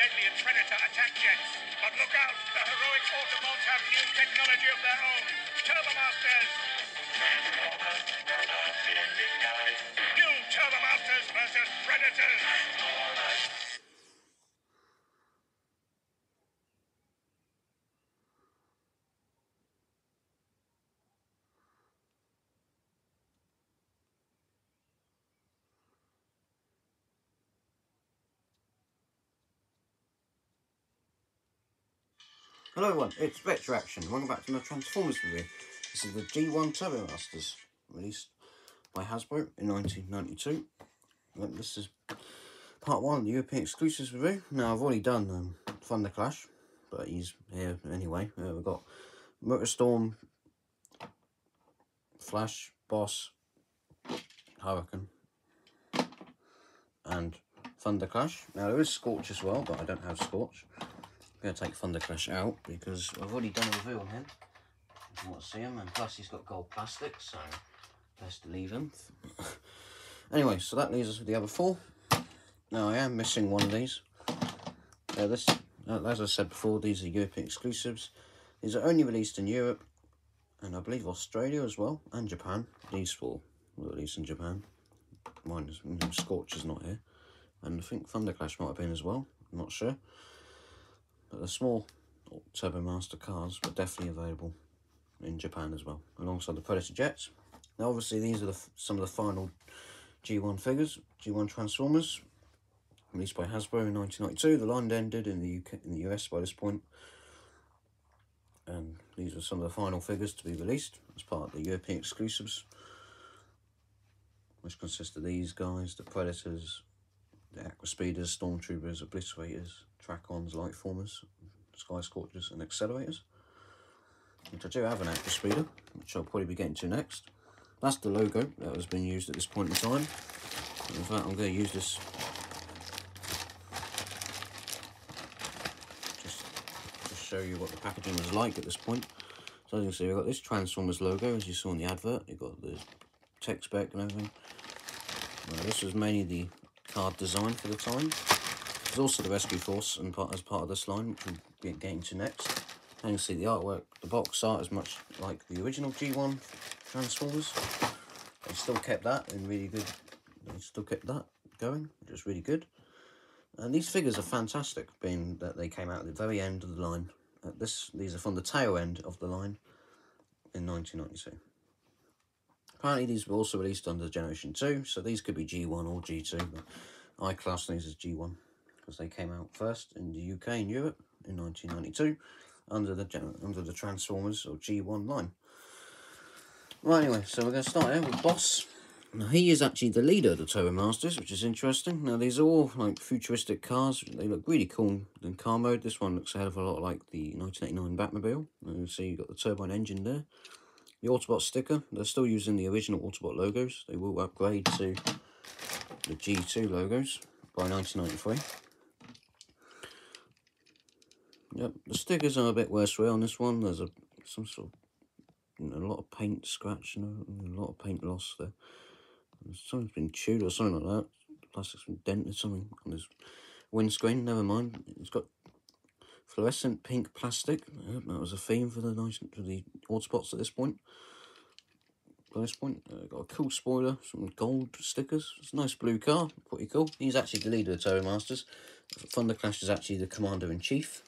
deadly and Predator attack jets. But look out, the heroic Autobots have new technology of their own. Turbomasters! New Turbomasters versus Predators! Hello everyone, it's Retro Action. Welcome back to my Transformers review. This is the G1 Turbomasters, released by Hasbro in 1992. This is part 1 of the European exclusives review. Now I've already done Thunderclash, but he's here anyway. We've got Rotostorm, Flash, Boss, Hurricane, and Thunderclash. Now there is Scorch as well, but I don't have Scorch. I'm going to take Thunderclash out because I've already done a review on him. If you want to see him, and plus he's got gold plastic, so best to leave him. Anyway, so that leaves us with the other 4. Now I am missing one of these. As I said before, these are European exclusives. These are only released in Europe, and I believe Australia as well, and Japan. These 4 were released in Japan. Mine is, Scorch is not here, and I think Thunderclash might have been as well. I'm not sure. But the small Turbomaster cars were definitely available in Japan as well, alongside the Predator jets. Now obviously these are some of the final G1 figures, G1 Transformers, released by Hasbro in 1992. The line ended in the UK, in the US by this point, and these are some of the final figures to be released as part of the European exclusives, which consist of these guys, the Predators, the Aqua Speeders, Stormtroopers, Obliterators, Tracons, Lightformers, Sky Scorchers, and Accelerators. Which I do have an Aqua Speeder, which I'll probably be getting to next. That's the logo that has been used at this point in time. In fact, I'm going to use this just to show you what the packaging is like at this point. So as you can see, we've got this Transformers logo, as you saw in the advert. You've got the tech spec and everything. This was mainly the card design for the time. There's also the Rescue Force and as part of this line, which we'll be getting to next. And you can see the artwork, the box art is much like the original G1 Transformers. They still kept that in really good. They still kept that going, which is really good. And these figures are fantastic, being that they came out at the very end of the line. These are from the tail end of the line in 1992. Apparently these were also released under Generation 2, so these could be G1 or G2, but I class these as G1 because they came out first in the UK and Europe in 1992 under the Transformers or G1 line. Right, anyway, so we're going to start here with Boss. Now he is actually the leader of the Turbomasters, which is interesting. Now these are all like futuristic cars. They look really cool in car mode. This one looks a hell of a lot like the 1989 Batmobile. And you see you've got the turbine engine there. The Autobot sticker, they're still using the original Autobot logos. They will upgrade to the G2 logos by 1993. Yep, the stickers are a bit worse on this one. There's some sort of, a lot of paint scratch, a lot of paint loss there. Something's been chewed or something like that. The plastic's been dented, something on this windscreen. Never mind. It's got fluorescent pink plastic. Yep, that was a theme for the Autobots at this point. By this point, got a cool spoiler, some gold stickers. It's a nice blue car, pretty cool. He's actually the leader of the Turbomasters. Thunderclash is actually the commander-in-chief.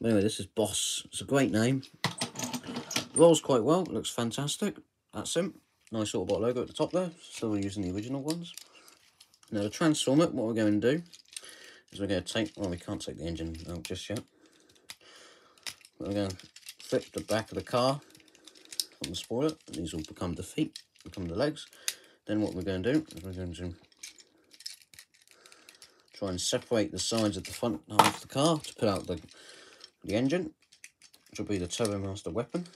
Anyway, this is Boss. It's a great name. Rolls quite well, looks fantastic. That's him. Nice Autobot logo at the top there. Still using the original ones. Now to transform it, what we're going to do is we're going to take, well, we can't take the engine out just yet. But we're going to flip the back of the car from the spoiler, and these will become the feet, become the legs. Then what we're going to do is we're going to try and separate the sides of the front half of the car to put out the engine, which will be the Turbomaster weapon.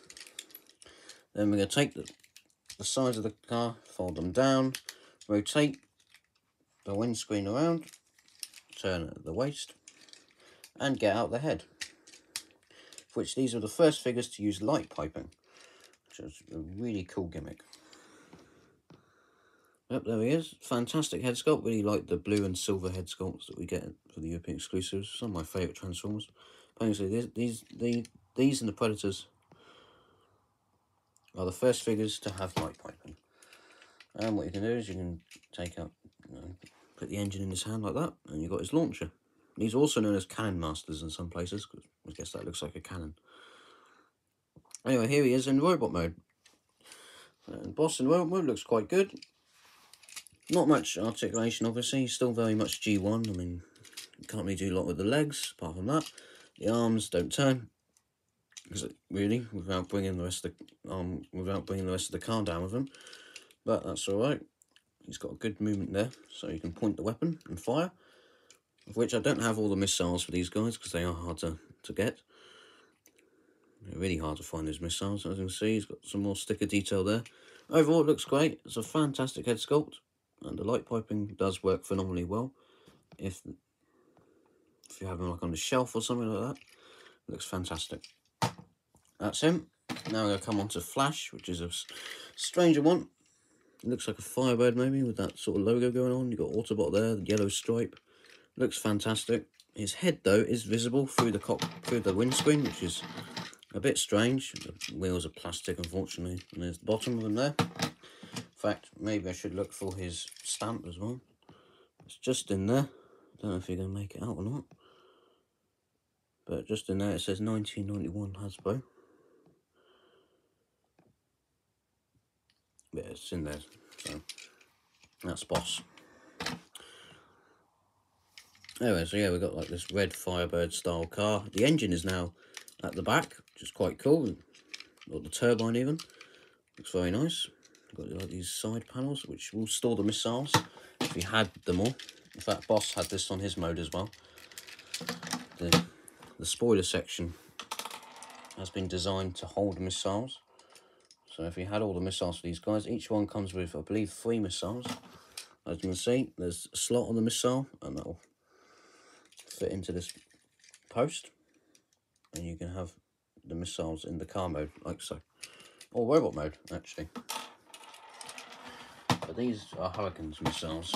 Then we're going to take the sides of the car, fold them down, rotate the windscreen around, turn at the waist, and get out the head. Which these are the first figures to use light piping, which is a really cool gimmick. Yep, there he is. Fantastic head sculpt. Really like the blue and silver head sculpts that we get for the European exclusives. Some of my favourite Transformers. Basically, these and the Predators are the first figures to have light piping. And what you can do is you can take out, put the engine in his hand like that, and you've got his launcher. These are also known as Cannon Masters in some places, because I guess that looks like a cannon. Anyway, here he is in robot mode. And Boss in robot mode looks quite good. Not much articulation, obviously. He's still very much G1. I mean, you can't really do a lot with the legs, apart from that. The arms don't turn, because really, without bringing the rest of the car down with him. But that's all right. He's got a good movement there, so you can point the weapon and fire. Of which I don't have all the missiles for these guys, because they are hard to get. They're really hard to find those missiles. As you can see, he's got some more sticker detail there. Overall, it looks great. It's a fantastic head sculpt, and the light piping does work phenomenally well. If you have him like on the shelf or something like that, it looks fantastic. That's him. Now we're going to come on to Flash, which is a stranger one. It looks like a Firebird maybe, with that sort of logo going on. You've got Autobot there, the yellow stripe. Looks fantastic. His head, though, is visible through the windscreen, which is a bit strange. The wheels are plastic, unfortunately. And there's the bottom of them there. In fact, maybe I should look for his stamp as well. It's just in there. I don't know if you're going to make it out or not. But just in there, it says 1991 Hasbro. Yeah, it's in there. So, that's Boss. Anyway, so yeah, we've got like this red Firebird style car. The engine is now at the back, which is quite cool. Got the turbine even. Looks very nice. Got like these side panels, which will store the missiles if you had them all. In fact, Boss had this on his mode as well. The spoiler section has been designed to hold missiles. So if you had all the missiles for these guys, each one comes with, I believe, 3 missiles. As you can see, there's a slot on the missile, and that'll fit into this post, and you can have the missiles in the car mode, like so, or robot mode, actually. But these are Hurricane's missiles.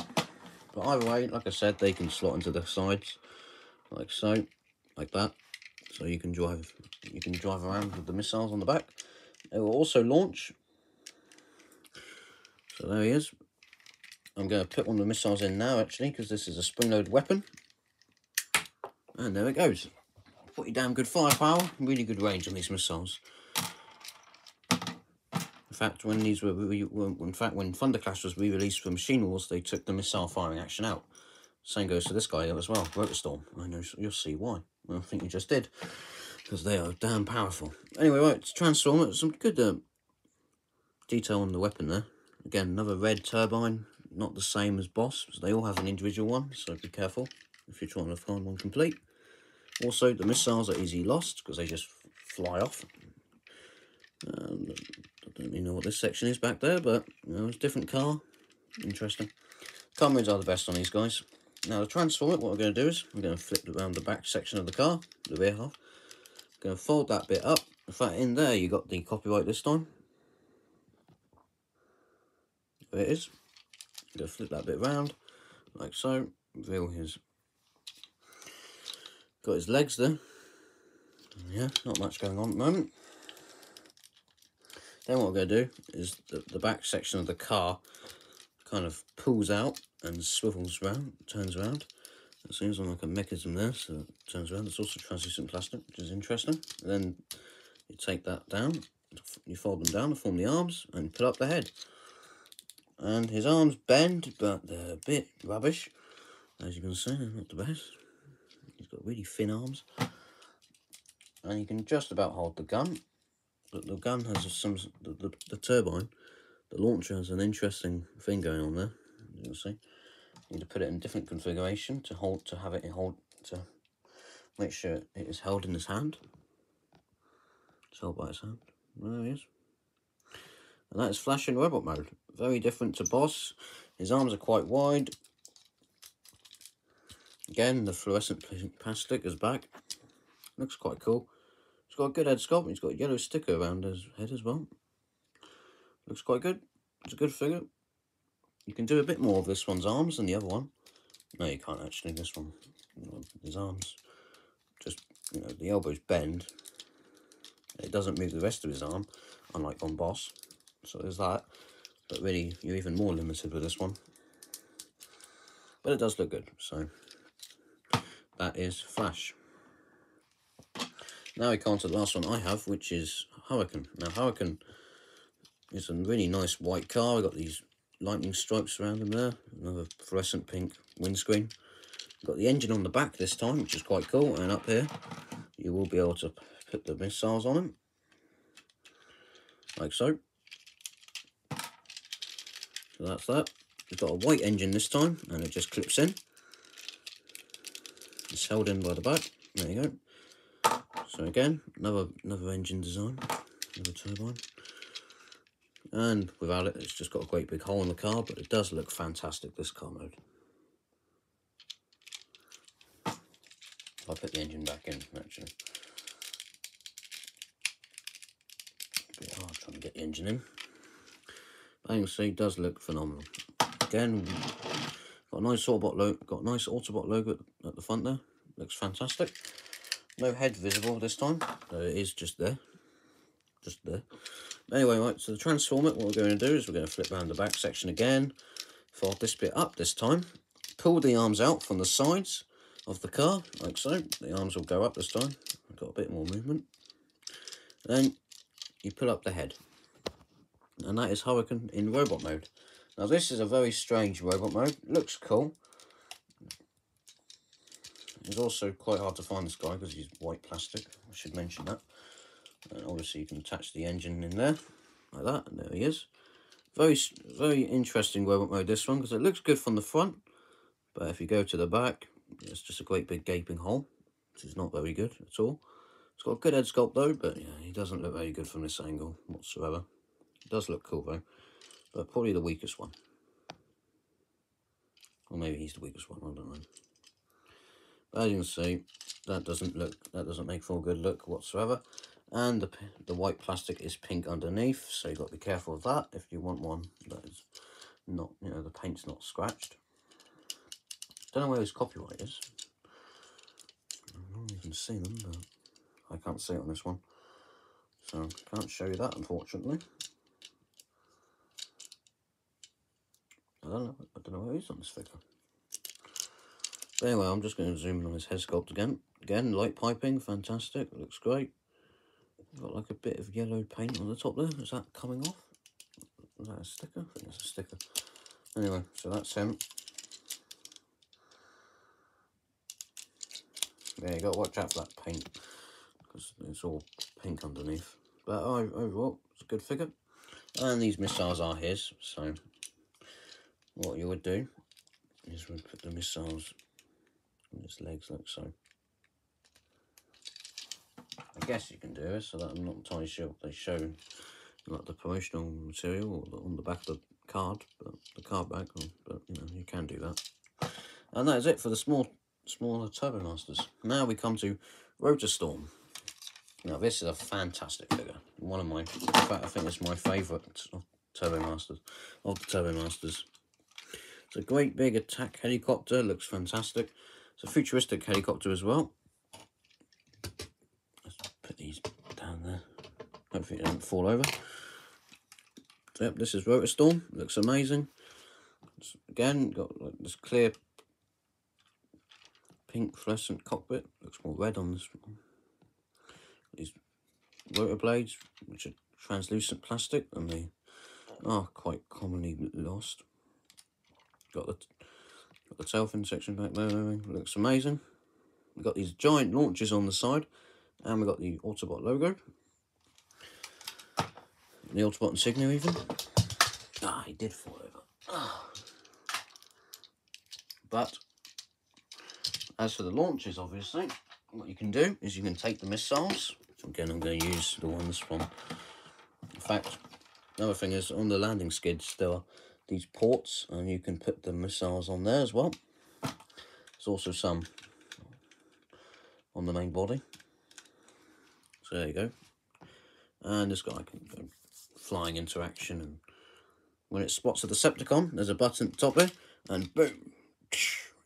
But either way, like I said, they can slot into the sides, like so, like that. So you can drive around with the missiles on the back. It will also launch. So there he is. I'm going to put one of the missiles in now, actually, because this is a spring-loaded weapon. And there it goes. Pretty damn good firepower, really good range on these missiles. In fact, when Thunderclash was re-released for Machine Wars, they took the missile firing action out. Same goes to this guy as well, Rotostorm. I know you'll see why. Well, I think you just did, because they are damn powerful. Anyway, right, to transform it, some good detail on the weapon there. Again, another red turbine, not the same as Boss, because they all have an individual one, so be careful if you're trying to find one complete. Also, the missiles are easily lost because they just fly off. I don't really know what this section is back there, but you know, it's a different car. Interesting. Car modes are the best on these guys. Now, to transform it, what we're going to do is we're going to flip around the back section of the car, the rear half. Going to fold that bit up. In fact, in there you got the copyright this time. There it is. I'm going to flip that bit round, like so. Reveal his. Got his legs there. Yeah, not much going on at the moment. Then what we're going to do is the back section of the car kind of pulls out and swivels around, turns around. It seems like a mechanism there, so it turns around. It's also translucent plastic, which is interesting. And then you take that down, you fold them down to form the arms, and you put up the head. And his arms bend, but they're a bit rubbish. As you can see, they're not the best. He's got really thin arms. And you can just about hold the gun. But the gun has the turbine, the launcher has an interesting thing going on there. You can see. You need to put it in a different configuration to make sure it is held in his hand. It's held by his hand. There he is. And that is Flash in robot mode. Very different to Boss. His arms are quite wide. Again, the fluorescent plastic is back. Looks quite cool. He's got a good head sculpt. He's got a yellow sticker around his head as well. Looks quite good. It's a good figure. You can do a bit more of this one's arms than the other one. No, you can't actually. This one, his arms, just, the elbows bend. It doesn't move the rest of his arm, unlike on Boss. So there's that. But really, you're even more limited with this one. But it does look good. So that is Flash. Now we come on to the last one I have, which is Hurricane. Now Hurricane is a really nice white car. We've got these lightning stripes around him there. Another fluorescent pink windscreen. Got the engine on the back this time, which is quite cool. And up here, you will be able to put the missiles on him, like so. So that's that. We've got a white engine this time, and it just clips in. It's held in by the back. There you go. So again, another engine design, another turbine. And without it, it's just got a great big hole in the car, but it does look fantastic, this car mode. I'll put the engine back in, actually. A bit hard trying to get the engine in. But you can see, it does look phenomenal. Again, got a nice Autobot logo at the front there. Looks fantastic. No head visible this time. It is just there. Just there. Anyway, right, so the Transformer, what we're going to do is we're going to flip around the back section again. Fold this bit up this time. Pull the arms out from the sides of the car, like so. The arms will go up this time. I've got a bit more movement. Then you pull up the head. And that is Hurricane in robot mode. Now this is a very strange robot mode. Looks cool. It's also quite hard to find this guy because he's white plastic. I should mention that. And obviously you can attach the engine in there, like that, and there he is. Very interesting robot mode, this one, because it looks good from the front, but if you go to the back, it's just a great big gaping hole, which is not very good at all. It's got a good head sculpt though, but yeah, he doesn't look very good from this angle whatsoever. It does look cool though, but probably the weakest one. Or maybe he's the weakest one, I don't know. But as you can see, that doesn't make for a good look whatsoever. And the white plastic is pink underneath, so you've got to be careful of that if you want one that is not, the paint's not scratched. Don't know where his copyright is. I don't know if you can see them, but I can't see it on this one. So I can't show you that, unfortunately. I don't know where he is on this figure. But anyway, I'm just going to zoom in on his head sculpt again. Again, light piping, fantastic, looks great. Got like a bit of yellow paint on the top there. Is that coming off? Is that a sticker? I think it's a sticker. Anyway, so that's him. Yeah, you got to watch out for that paint because it's all pink underneath. But overall, it's a good figure. And these missiles are his. So what you would do is we'd put the missiles on his legs like so. I guess you can do this, so that I'm not entirely sure what they show, like the promotional material or on the back of the card, but the card back. But you can do that. And that is it for the smaller Turbomasters. Now we come to Rotostorm. Now this is a fantastic figure. One of my, in fact, I think it's my favourite of Turbomasters. It's a great big attack helicopter. Looks fantastic. It's a futuristic helicopter as well. Put these down there. Hopefully it doesn't fall over. So, yep, this is Rotostorm. Looks amazing. It's, again, got like this clear pink fluorescent cockpit. Looks more red on this one. These rotor blades, which are translucent plastic, and they are quite commonly lost. Got the tail fin section back there. Looks amazing. We've got these giant launchers on the side. And we've got the Autobot logo. The Autobot insignia even. Ah, he did fall over. Ah. But, as for the launches, obviously, what you can do is you can take the missiles. Again, I'm going to use the ones from... In fact, another thing is, on the landing skids, there are these ports, and you can put the missiles on there as well. There's also some on the main body. So there you go. And this guy can go flying interaction and when it spots a Decepticon, there's a button at the top here, and boom,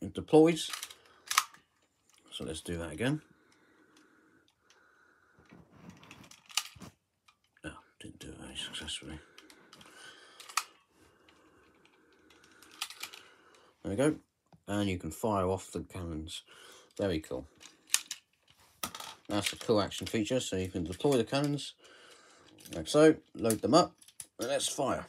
it deploys. So let's do that again. Oh, didn't do it very successfully. There we go. And you can fire off the cannons. Very cool. That's a cool action feature, so you can deploy the cannons like so, load them up, and let's fire.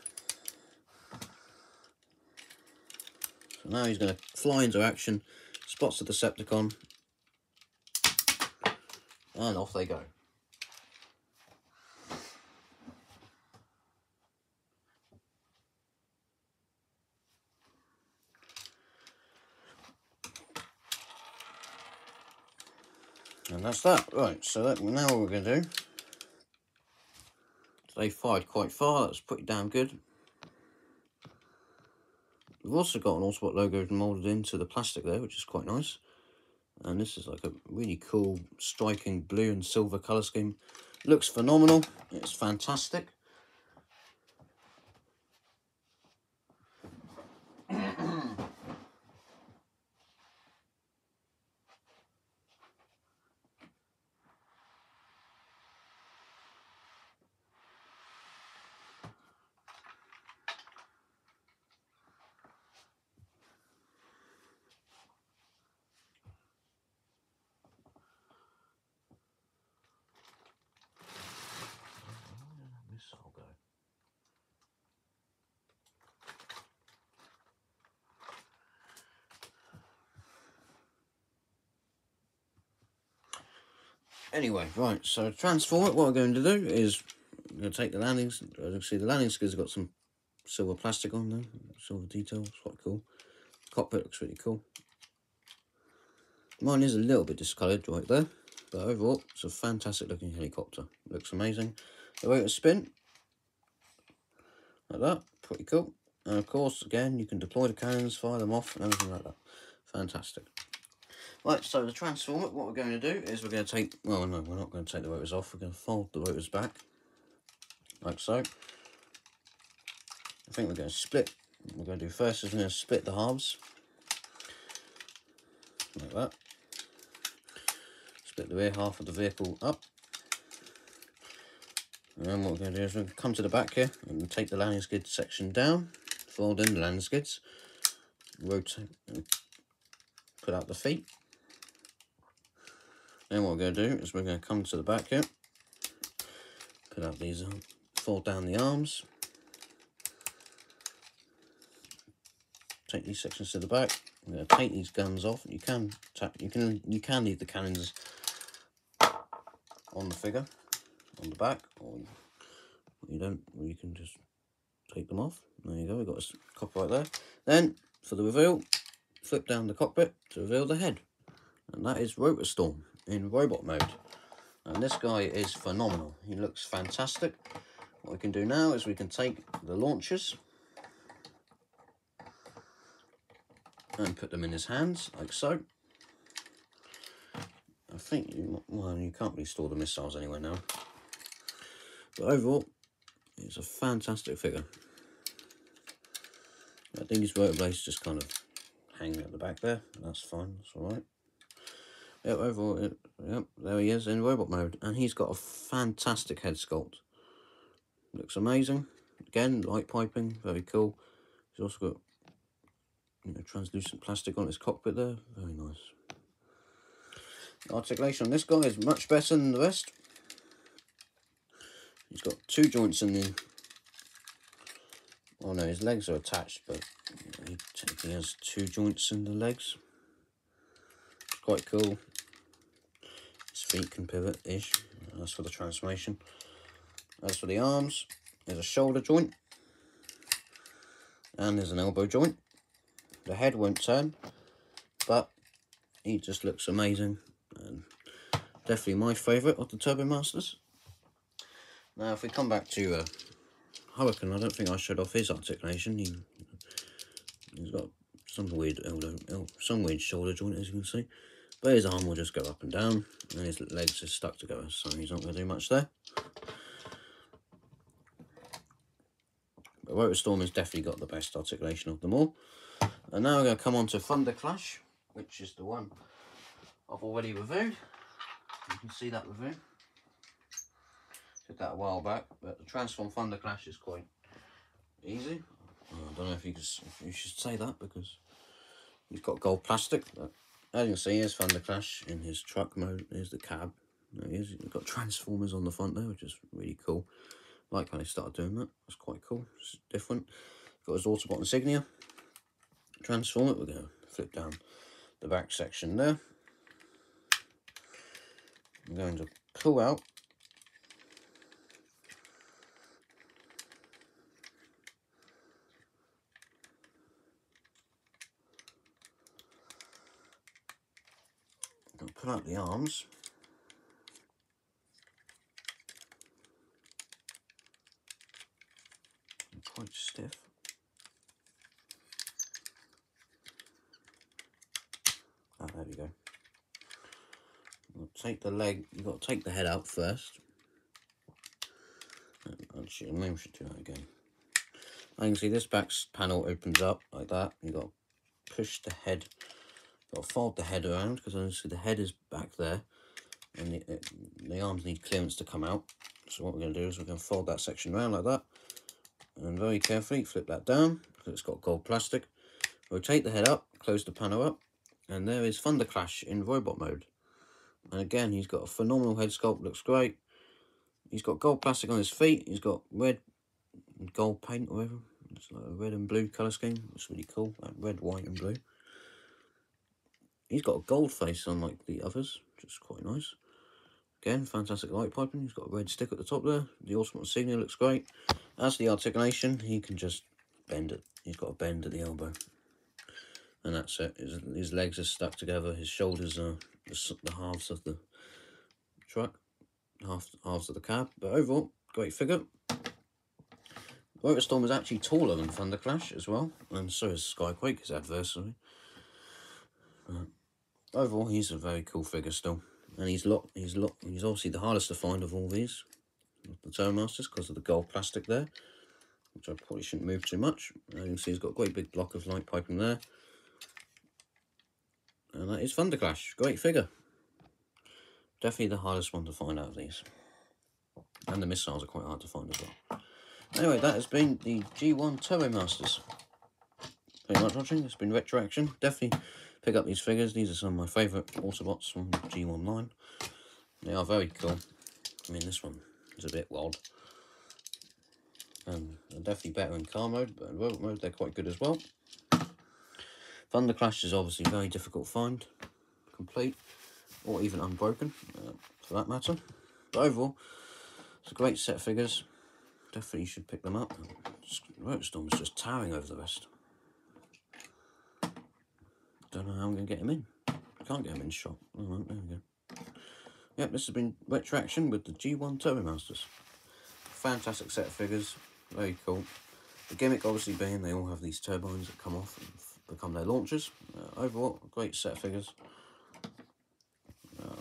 So now he's going to fly into action, spots the Decepticon, and off they go. And that's that. Right, so now what we're going to do, they fired quite far, that's pretty damn good. We've also got an Autobot logo moulded into the plastic there, which is quite nice. And this is like a really cool, striking blue and silver colour scheme. Looks phenomenal, it's fantastic. This will go. Anyway, right, so to transform it, what we're going to do is we're going to take the landings. As you can see, the landing skids have got some silver plastic on there, silver detail, it's quite cool. Cockpit looks really cool. Mine is a little bit discoloured right there, but overall it's a fantastic looking helicopter. Looks amazing. The way it spin like that, pretty cool. And of course, again, you can deploy the cannons, fire them off, and everything like that. Fantastic. Right, so to transform it, what we're going to do is we're going to take, well, no, we're not going to take the rotors off. We're going to fold the rotors back, like so. I think we're going to split. What we're going to do first is we're going to split the halves, like that. Split the rear half of the vehicle up. And then what we're going to do is we're going to come to the back here and take the landing skid section down, fold in the landing skids, rotate, and put out the feet. Then what we're going to do is we're going to come to the back here, put out these, fold down the arms, take these sections to the back. We're going to take these guns off. You can leave the cannons on the figure, on the back, or you don't. Or you can just take them off. There you go. We've got a cockpit right there. Then for the reveal, flip down the cockpit to reveal the head, and that is Rotostorm in robot mode. And this guy is phenomenal. He looks fantastic. What we can do now is we can take the launchers and put them in his hands, like so. I think, well, you can't really store the missiles anywhere now. But overall, it's a fantastic figure. I think his rotor blades just kind of hang at the back there. That's fine, that's alright. Yep, overall, yep, there he is in robot mode. And he's got a fantastic head sculpt. Looks amazing. Again, light piping, very cool. He's also got, you know, translucent plastic on his cockpit there. Very nice. The articulation on this guy is much better than the rest. He's got two joints in the... Oh no, his legs are attached, but he technically has two joints in the legs. It's quite cool. His feet can pivot-ish. That's for the transformation. As for the arms, there's a shoulder joint. And there's an elbow joint. The head won't turn, but he just looks amazing. And definitely my favourite of the Turbomasters. Now if we come back to Hurricane, I don't think I showed off his articulation. He's got some weird shoulder joint, as you can see. But his arm will just go up and down, and his legs are stuck together, so he's not going to do much there. But But Rotostorm has definitely got the best articulation of them all. And now we're going to come on to Thunderclash, which is the one I've already reviewed. You can see that review. Did that a while back, but the Transform Thunderclash is quite easy. I don't know if you should say that because he's got gold plastic. But as you can see, here's Thunderclash in his truck mode. Here's the cab. There he is. He's got transformers on the front there, which is really cool. I like how they started doing that. That's quite cool. It's different. Got his Autobot insignia. Transform it. We're going to flip down the back section there. I'm going to pull out the arms. They're quite stiff. Ah, there we go. We'll take the leg. You've got to take the head out first. Actually, maybe we should do that again. I can see this back panel opens up like that. You've got to push the head. Got to fold the head around because obviously the head is back there, and the arms need clearance to come out. So what we're going to do is we're going to fold that section around like that, and very carefully flip that down because it's got gold plastic. Rotate the head up, close the panel up, and there is Thunderclash in robot mode. And again, he's got a phenomenal head sculpt, looks great. He's got gold plastic on his feet. He's got red and gold paint or whatever. It's like a red and blue colour scheme. It's really cool. Like red, white, and blue. He's got a gold face unlike the others, which is quite nice. Again, fantastic light piping. He's got a red stick at the top there. The Autobot insignia looks great. As the articulation, he can just bend it. He's got a bend at the elbow. And that's it. His legs are stuck together. His shoulders are the halves of the truck. Halves of the cab. But overall, great figure. Rotostorm is actually taller than Thunderclash as well. And so is Skyquake, his adversary. Overall, he's a very cool figure still, and he's obviously the hardest to find of all these, the Turbomasters, because of the gold plastic there, which I probably shouldn't move too much. You can see he's got a great big block of light piping there, and that is Thunderclash. Great figure. Definitely the hardest one to find out of these, and the missiles are quite hard to find as well. Anyway, that has been the G1 Turbomasters. Thank you much for watching. It's been Retroaction. Definitely pick up these figures. These are some of my favourite Autobots from the G1 line. They are very cool. I mean, this one is a bit wild. And they're definitely better in car mode, but in robot mode they're quite good as well. Thunderclash is obviously very difficult to find, complete, or even unbroken, for that matter. But overall, it's a great set of figures. Definitely you should pick them up. Rotostorm is just towering over the rest. Don't know how I'm going to get him in. I can't get him in shot. Alright, there we go. Yep, this has been Retroaction with the G1 Turbomasters. Fantastic set of figures. Very cool. The gimmick obviously being they all have these turbines that come off and become their launchers. Overall, a great set of figures.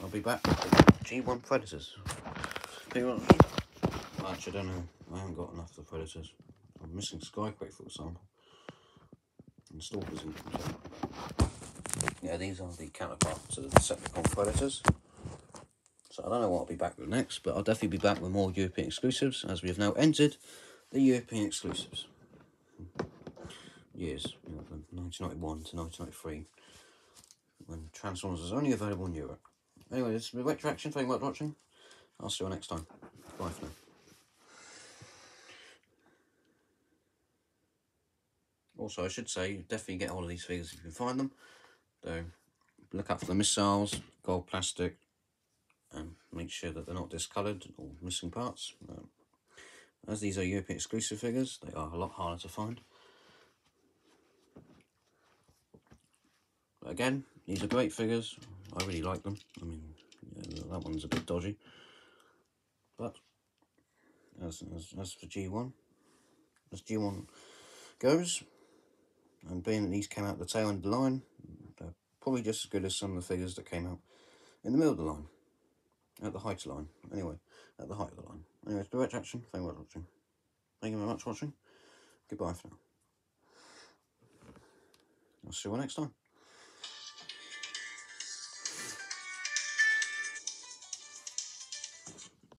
I'll be back with the G1 Predators. Actually, I don't know. I haven't got enough of the Predators. I'm missing Skyquake, for example. And Stalkers in them. Yeah, these are the counterparts to the Decepticon Predators. So I don't know what I'll be back with next, but I'll definitely be back with more European exclusives, as we have now entered the European exclusives. Years, you know, from 1991 to 1993, when Transformers was only available in Europe. Anyway, this has been Retroaction. Thank you much for watching. I'll see you next time. Bye for now. Also, I should say, definitely get all of these figures if you can find them. So, look out for the missiles, gold plastic, and make sure that they're not discoloured or missing parts. As these are European exclusive figures, they are a lot harder to find. But again, these are great figures. I really like them. I mean, yeah, that one's a bit dodgy. But as for G1, as G1 goes, and being that these came out the tail end of the line, they're probably just as good as some of the figures that came out in the middle of the line. At the height of the line. Anyway, at the height of the line. Anyway, it's the Retroaction. Thank you for watching. Thank you very much for watching. goodbye for now. I'll see you all next time.